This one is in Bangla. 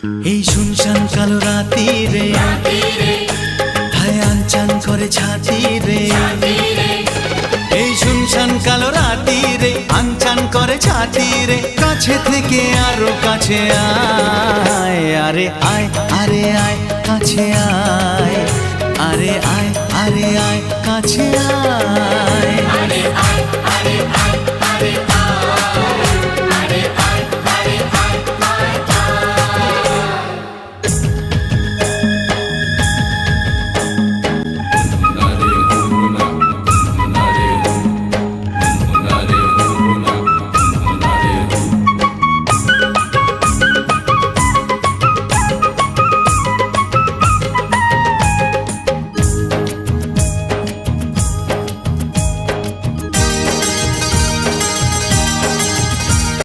এই শুনশান কালো রাতি রে হায় আনচান করে ছাতি রে। এই শুনশান কালো রাতি রে আনচান করে ছাতি রে। কাছে থেকে আরো কাছে আয়, আরে আয় আরে আয় কাছে আয়, আরে আয় আরে আয় কাছে আয়, আরে আয় আরে আয়।